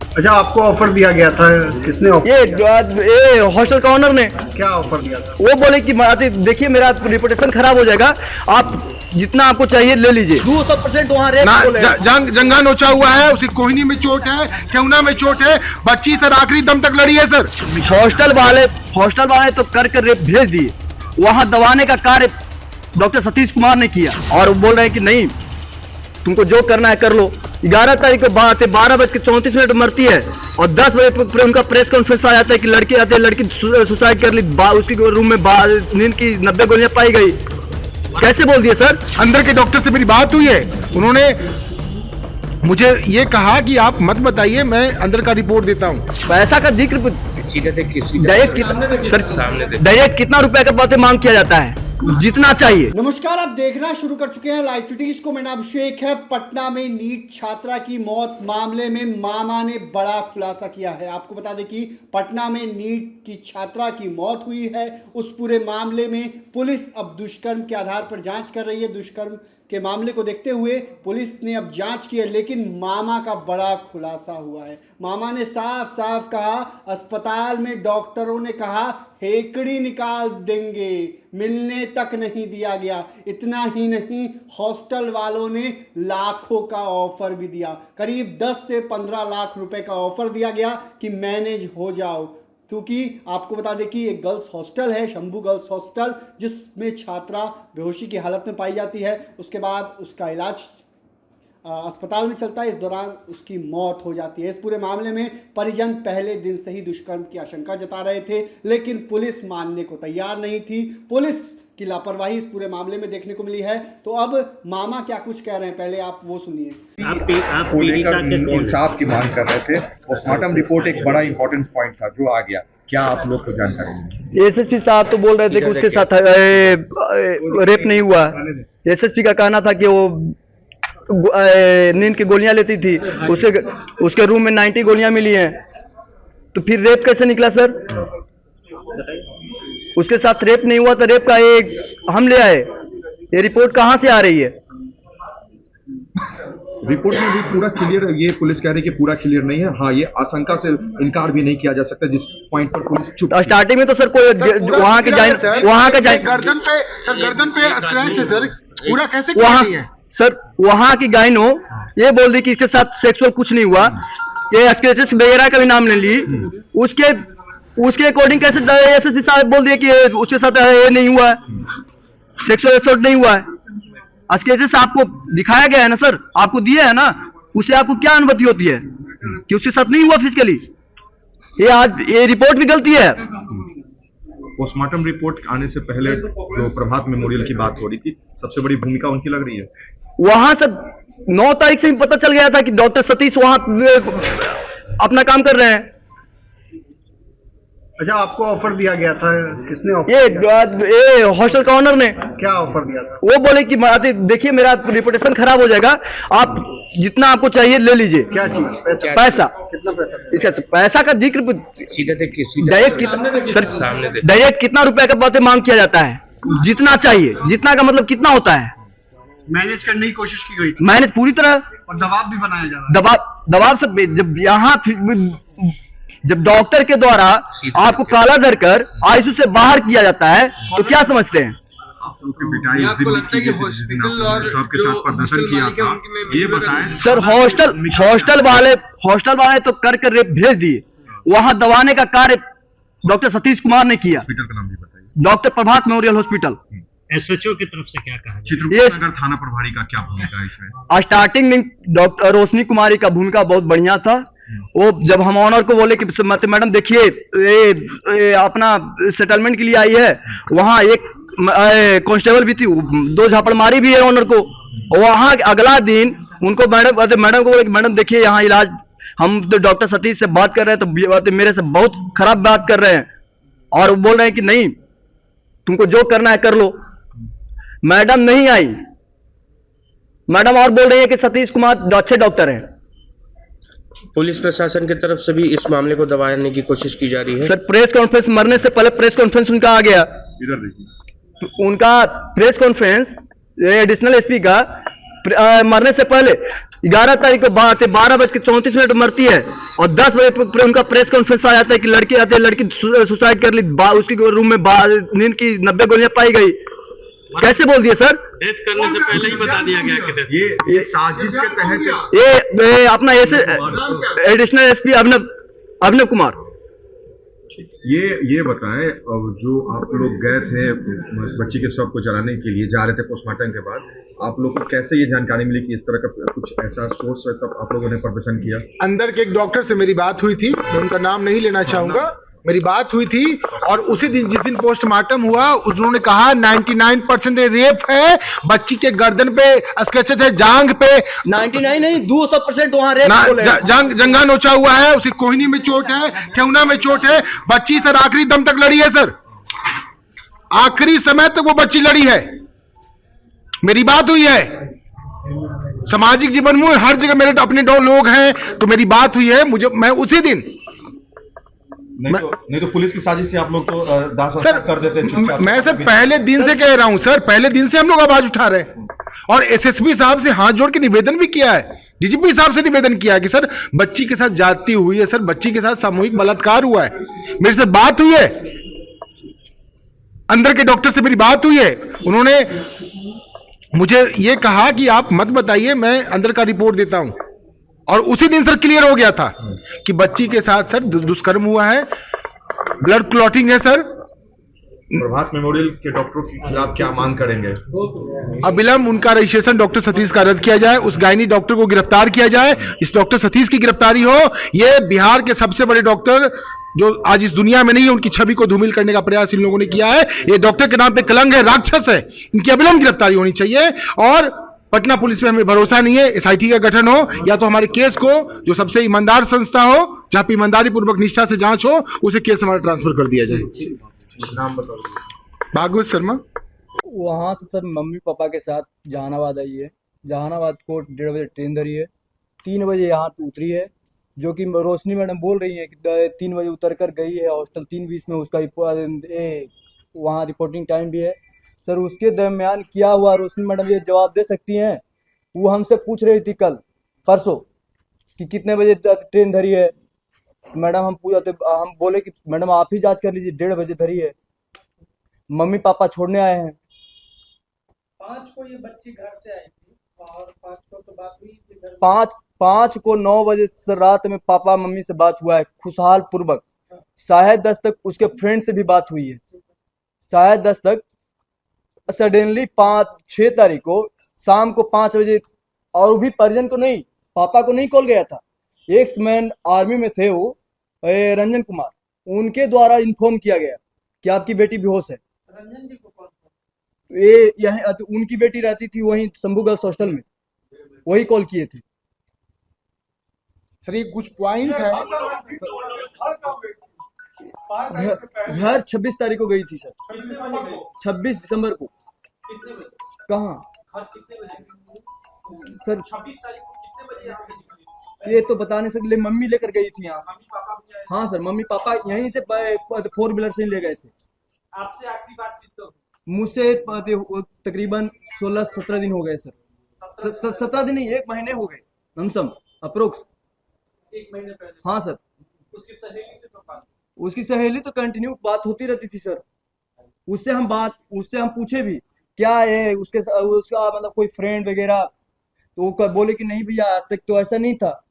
अच्छा, आपको ऑफर दिया गया था, किसने ऑफर? ये हॉस्टल का ऑनर ने। क्या ऑफर दिया था? वो बोले कि देखिए मेरा रिपोर्टेशन खराब हो जाएगा, आप जितना आपको चाहिए ले लीजिए। 200% वहाँ रेप जंगा नोचा हुआ है, उसी कोहनी में चोट है, केहुना में चोट है, बच्ची सर आखिरी दम तक लड़ी है सर। हॉस्टल वाले तो कर रेप भेज दिए, वहाँ दबाने का कार्य डॉक्टर सतीश कुमार ने किया और वो बोल रहे हैं कि नहीं तुमको जो करना है कर लो। 11 तारीख को बात है, 12:34 मरती है और 10 बजे उनका प्रेस कॉन्फ्रेंस आ जाता है कि लड़की आते हैं, लड़की सुसाइड कर ली, उसकी रूम में नींद की 90 गोलियां पाई गई। कैसे बोल दिए सर? अंदर के डॉक्टर से मेरी बात हुई है, उन्होंने मुझे ये कहा कि आप मत बताइए, मैं अंदर का रिपोर्ट देता हूँ। पैसा का जिक्र डायरेक्ट कितना रुपए का बातें मांग किया जाता है, जितना चाहिए। नमस्कार, आप देखना शुरू कर चुके हैं लाइव सिटीज को। मेरा नाम अभिषेक है। पटना में नीट छात्रा की मौत मामले में मामा ने बड़ा खुलासा किया है। आपको बता दें कि पटना में नीट की छात्रा की मौत हुई है। उस पूरे मामले में पुलिस अब दुष्कर्म के आधार पर जांच कर रही है। दुष्कर्म के मामले को देखते हुए पुलिस ने अब जांच की है, लेकिन मामा का बड़ा खुलासा हुआ है। मामा ने साफ साफ कहा, अस्पताल में डॉक्टरों ने कहा हेकड़ी निकाल देंगे, मिलने तक नहीं दिया गया। इतना ही नहीं, हॉस्टल वालों ने लाखों का ऑफर भी दिया, करीब 10 से 15 लाख रुपए का ऑफर दिया गया कि मैनेज हो जाओ। क्योंकि आपको बता दें कि एक गर्ल्स हॉस्टल है, शंभू गर्ल्स हॉस्टल, जिसमें छात्रा बेहोशी की हालत में पाई जाती है। उसके बाद उसका इलाज अस्पताल में चलता है, इस दौरान उसकी मौत हो जाती है। इस पूरे मामले में परिजन पहले दिन से ही दुष्कर्म की आशंका जता रहे थे, लेकिन पुलिस मानने को तैयार नहीं थी। पुलिस की लापरवाही इस पूरे मामले में देखने को मिली है। तो अब मामा क्या कुछ कह रहे हैं, पहले आप वो सुनिए। आप इंसाफ की मांग कर रहे थे। पोस्टमार्टम रिपोर्ट एक बड़ा इंपॉर्टेंट पॉइंट था जो आ गया, क्या आप लोग को जानकारी? एसएसपी साहब तो बोल रहे थे कि उसके साथ रेप नहीं हुआ। एसएसपी का कहना था कि वो नींद की गोलियां लेती थी, उसके रूम में 90 गोलियां मिली हैं। तो फिर रेप कैसे निकला सर? उसके साथ रेप नहीं हुआ तो रेप का एक हम ले आए। ये रिपोर्ट कहां से आ रही है? रिपोर्ट में भी पूरा क्लियर है, ये पुलिस कह रही है कि पूरा क्लियर नहीं है। हाँ, ये आशंका से इनकार भी नहीं किया जा सकता, जिस पॉइंट पर पुलिस चुप। स्टार्टिंग में तो सर कोई वहां के गर्दन पे स्क्रैच है सर, पूरा कैसे वहां सर वहां की गायनो ये बोल दी कि इसके साथ सेक्सुअल कुछ नहीं हुआ, ये स्क्रैचेस वगैरह का भी नाम ले ली। उसके अकॉर्डिंग कैसे एसएसपी साहब बोल दिए कि उसके साथ ये नहीं हुआ है, सेक्सुअल असॉल्ट नहीं हुआ है। स्क्रैचेस आपको दिखाया गया है ना सर, आपको दिया है ना, उससे आपको क्या अनुमति होती है कि उसके साथ नहीं हुआ फिजिकली? ये रिपोर्ट भी गलती है। पोस्टमार्टम रिपोर्ट आने से पहले जो प्रभात मेमोरियल की बात हो रही थी, सबसे बड़ी भूमिका उनकी लग रही है। वहां से 9 तारीख से ही पता चल गया था कि डॉक्टर सतीश वहां अपना काम कर रहे हैं। अच्छा, आपको ऑफर दिया गया था, किसने ऑफर? ये हॉस्टल का ऑनर ने। क्या ऑफर दिया था? वो बोले कि देखिए मेरा रिपोर्टेशन खराब हो जाएगा, आप जितना आपको चाहिए ले लीजिए। क्या चीज? पैसा। कितना पैसा? इसका पैसा का जिक्र डायरेक्ट कितना रुपए का बातें मांग किया जाता है, जितना चाहिए। जितना का मतलब कितना होता है? मैनेज करने की कोशिश की गई, मैनेज पूरी तरह, और दबाव भी बनाया जा रहा है। दबाव से जब डॉक्टर के द्वारा आपको काला धर कर आईसीयू से बाहर किया जाता है तो क्या समझते हैं? प्रदर्शन किया था, ये बताएं सर। हॉस्टल वाले तो कर रेप भेज दिए, वहां दबाने का कार्य डॉक्टर सतीश कुमार ने किया। हॉस्पिटल का नाम भी बताइए। डॉक्टर प्रभात मेमोरियल हॉस्पिटल। एसएचओ की तरफ से क्या कहा? चित्रकूट थाना प्रभारी का क्या भूमिका है इसमें? स्टार्टिंग में डॉक्टर रोशनी कुमारी का भूमिका बहुत बढ़िया था। वो जब हम ऑनर को बोले कि मैडम देखिए ये अपना सेटलमेंट के लिए आई है, वहां एक कांस्टेबल भी थी, 2 झापड़ मारी भी है ऑनर को। वहां अगला दिन उनको मैडम को बोले कि मैडम देखिए यहाँ इलाज, हम तो डॉक्टर सतीश से बात कर रहे हैं तो मेरे से बहुत खराब बात कर रहे हैं, और वो बोल रहे हैं कि नहीं तुमको जो करना है कर लो। मैडम नहीं आई, मैडम और बोल रही है कि सतीश कुमार अच्छे डॉक्टर हैं। पुलिस प्रशासन की तरफ से भी इस मामले को दबाने की कोशिश की जा रही है। सर प्रेस कॉन्फ्रेंस मरने से पहले प्रेस कॉन्फ्रेंस उनका आ गया। इधर देखिए, उनका प्रेस कॉन्फ्रेंस एडिशनल एसपी का मरने से पहले 11 तारीख को 12:34 मरती है और 10 बजे पर उनका प्रेस कॉन्फ्रेंस आ जाता है कि लड़की आते लड़की सुसाइड कर ली, उसके रूम में नींद की 90 गोलियां पाई गई। कैसे बोल दिए सर? डेथ करने से पहले ही बता दिया गया कि डेथ। ये साजिश के तहत ये अपना एडिशनल एसपी अभिनव कुमार। ये बताएं, अब जो आप लोग गए थे बच्ची के शव को जलाने के लिए जा रहे थे पोस्टमार्टम के बाद, आप लोग को कैसे ये जानकारी मिली कि इस तरह का कुछ ऐसा सोर्स है, तब आप लोगों ने परमिशन किया? अंदर के एक डॉक्टर से मेरी बात हुई थी, मैं उनका नाम नहीं लेना चाहूंगा, मेरी बात हुई थी और उसी दिन जिस दिन पोस्टमार्टम हुआ उन्होंने कहा 99% रेप है, बच्ची के गर्दन पे स्क्रैचेस है, जांग पे 99 नहीं 200% वहां रेप जंगा नोचा हुआ है, उसे कोहनी में चोट है, ठेहुना में चोट है। बच्ची सर आखिरी दम तक लड़ी है सर, आखिरी समय तक वो बच्ची लड़ी है। मेरी बात हुई है, सामाजिक जीवन में हर जगह मेरे अपने लोग हैं, तो मेरी बात हुई है। मैं उसी दिन नहीं तो पुलिस की साजिश थी, आप लोग तो दास सर कर देते हैं। मैं सर पहले दिन से कह रहा हूं सर, पहले दिन से हम लोग आवाज उठा रहे हैं और एसएसपी साहब से हाथ जोड़ के निवेदन भी किया है, डीजीपी साहब से निवेदन किया है कि सर बच्ची के साथ जाती हुई है, सर बच्ची के साथ सामूहिक बलात्कार हुआ है। मेरे से बात हुई है, अंदर के डॉक्टर से मेरी बात हुई है, उन्होंने मुझे ये कहा कि आप मत बताइए, मैं अंदर का रिपोर्ट देता हूं। और उसी दिन सर क्लियर हो गया था कि बच्ची के साथ सर दुष्कर्म हुआ है, ब्लड क्लॉटिंग है सर। प्रभात मेमोरियल के डॉक्टरों के खिलाफ क्या मांग करेंगे? अविलंब उनका रजिस्ट्रेशन डॉक्टर सतीश का रद्द किया जाए, उस गायनी डॉक्टर को गिरफ्तार किया जाए, इस डॉक्टर सतीश की गिरफ्तारी हो। ये बिहार के सबसे बड़े डॉक्टर जो आज इस दुनिया में नहीं है, उनकी छवि को धूमिल करने का प्रयास इन लोगों ने किया है। ये डॉक्टर के नाम पे कलंक है, राक्षस है, इनकी अविलंब गिरफ्तारी होनी चाहिए। और पटना पुलिस में हमें भरोसा नहीं है, एसआईटी का गठन हो या तो हमारे केस को जो सबसे ईमानदार संस्था हो, जहां पे ईमानदारी पूर्वक निष्ठा से जांच हो, उसे केस हमारा ट्रांसफर कर दिया जाए। नाम बताओ। भागवत शर्मा। वहाँ से सर मम्मी पापा के साथ जहानाबाद आई है, जहानाबाद को 1:30 बजे ट्रेन धरी है, 3 बजे यहाँ पे उतरी है, जो कि रोशनी मैडम बोल रही है कि 3 बजे उतर कर गई है हॉस्टल 3:20 में, उसका वहाँ रिपोर्टिंग टाइम भी है सर। उसके दरमियान क्या हुआ रोशनी मैडम ये जवाब दे सकती हैं? वो हमसे पूछ रही थी कल परसों कि कितने बजे ट्रेन धरी है, मैडम हम हम बोले कि मैडम आप ही जांच कर लीजिए, 1:30 बजे धरी है, मम्मी पापा छोड़ने आए हैं। 5 को ये बच्ची घर से आई थी और 5 को तो बात हुई थी, 5 को 9 बजे से रात में पापा मम्मी से बात हुआ है खुशहाल पूर्वक। शायद 10 तक उसके फ्रेंड से भी बात हुई है, शायद 10 तक। सडनली 6 तारीख को शाम को 5 बजे, और भी परिजन को नहीं, पापा को नहीं कॉल गया था, एक्समैन आर्मी में थे वो रंजन कुमार, उनके द्वारा इन्फॉर्म किया गया कि आपकी बेटी बेहोश है। रंजन जी को कॉल ये यहाँ उनकी बेटी रहती थी वहीं शंभू गर्ल्स हॉस्टल में, वही कॉल किए थे सर। ये कुछ पॉइंट है, घर 26 तारीख को गई थी सर, 26 दिसंबर को। कहाँ सर? 26 तारीख को कितने बजे? ये तो बता नहीं सकते, मम्मी लेकर गई थी यहाँ से। हाँ सर, मम्मी पापा यहीं से 4 व्हीलर से ले गए थे। आपसे आखिरी बात मुझसे तकरीबन 16-17 दिन हो गए सर, 17 दिन नहीं, 1 महीने हो गए लमसम अप्रोक्स। 1 महीने पहले? हाँ सर। उसकी सहेली से तो बात? उसकी सहेली तो कंटिन्यू बात होती रहती थी सर, उससे हम पूछे भी क्या है उसका मतलब कोई फ्रेंड वगैरह, तो वो बोले कि नहीं भैया आज तक तो ऐसा नहीं था।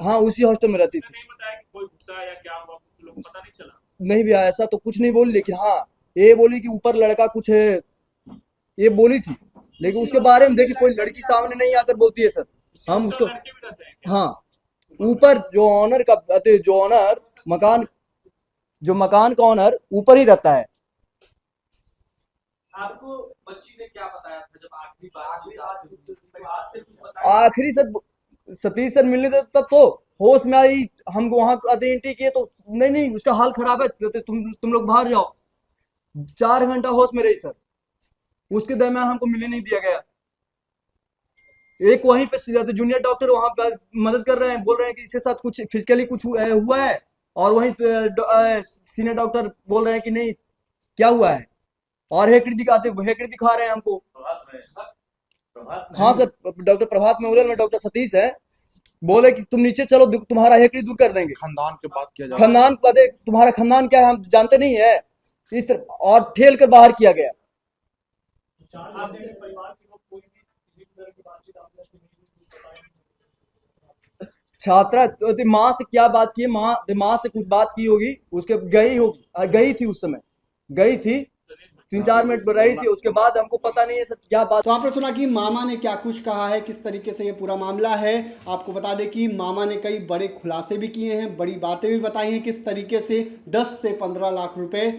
हाँ उसी हॉस्टल में रहती थी। नहीं भैया ऐसा तो कुछ नहीं बोली, लेकिन हाँ ये बोली कि ऊपर लड़का कुछ है, ये बोली थी, लेकिन उसके बारे में देखिए कोई लड़की सामने नहीं आकर बोलती है सर। हम उसको, हाँ ऊपर जो ऑनर मकान का ऑनर ऊपर ही रहता है। आपको बच्ची ने क्या बताया था जब आखिरी बात हुई? आखिरी सर सतीश सर मिलने थे तब तो होश में आई, हमको वहां एंट्री किए तो नहीं उसका हाल खराब है, तुम लोग बाहर जाओ। 4 घंटा होश में रही सर, उसके दरमियान हमको मिलने नहीं दिया गया। एक वहीं पे जूनियर डॉक्टर वहां पे मदद कर रहे हैं, बोल रहे हैं कि इसके साथ कुछ फिजिकली कुछ हुआ है, और वहीं पे सीनियर डॉक्टर बोल रहे हैं कि नहीं क्या हुआ है, और हेकड़ी दिखा रहे हैं हमको। हाँ सर, डॉक्टर प्रभात मेमोरियल में डॉक्टर सतीश है, बोले कि तुम नीचे चलो, तुम्हारा हेकड़ी दूर कर देंगे। खानदान के बात किया जाए, खानदान पता है, तुम्हारा खानदान क्या है हम जानते नहीं है, इस तरह और ठेल कर बाहर किया गया। छात्रा तो माँ से क्या बात की, माँ से कुछ बात की होगी, उसके गई थी, उस समय गई थी, 3-4 मिनट रही थी, उसके बाद हमको पता नहीं है सर क्या बात। तो आपने सुना कि मामा ने क्या कुछ कहा है, किस तरीके से ये पूरा मामला है। आपको बता दें कि मामा ने कई बड़े खुलासे भी किए हैं, बड़ी बातें भी बताई हैं, किस तरीके से 10 से 15 लाख रुपए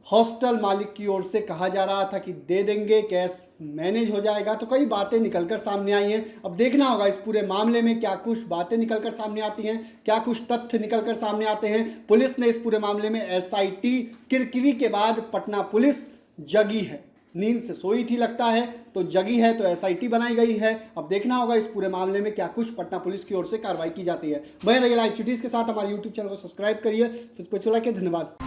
हॉस्टल मालिक की ओर से कहा जा रहा था कि दे देंगे, कैश मैनेज हो जाएगा। तो कई बातें निकलकर सामने आई हैं। अब देखना होगा इस पूरे मामले में क्या कुछ बातें निकलकर सामने आती हैं, क्या कुछ तथ्य निकलकर सामने आते हैं। पुलिस ने इस पूरे मामले में एसआईटी किरकिरी के बाद पटना पुलिस जगी है, नींद से सोई थी लगता है, तो जगी है तो एसआईटी बनाई गई है। अब देखना होगा इस पूरे मामले में क्या कुछ पटना पुलिस की ओर से कार्रवाई की जाती है। बने रहिए लाइव सिटीज के साथ, हमारे यूट्यूब चैनल को सब्सक्राइब करिए, फेसबुक पे लाइक, धन्यवाद।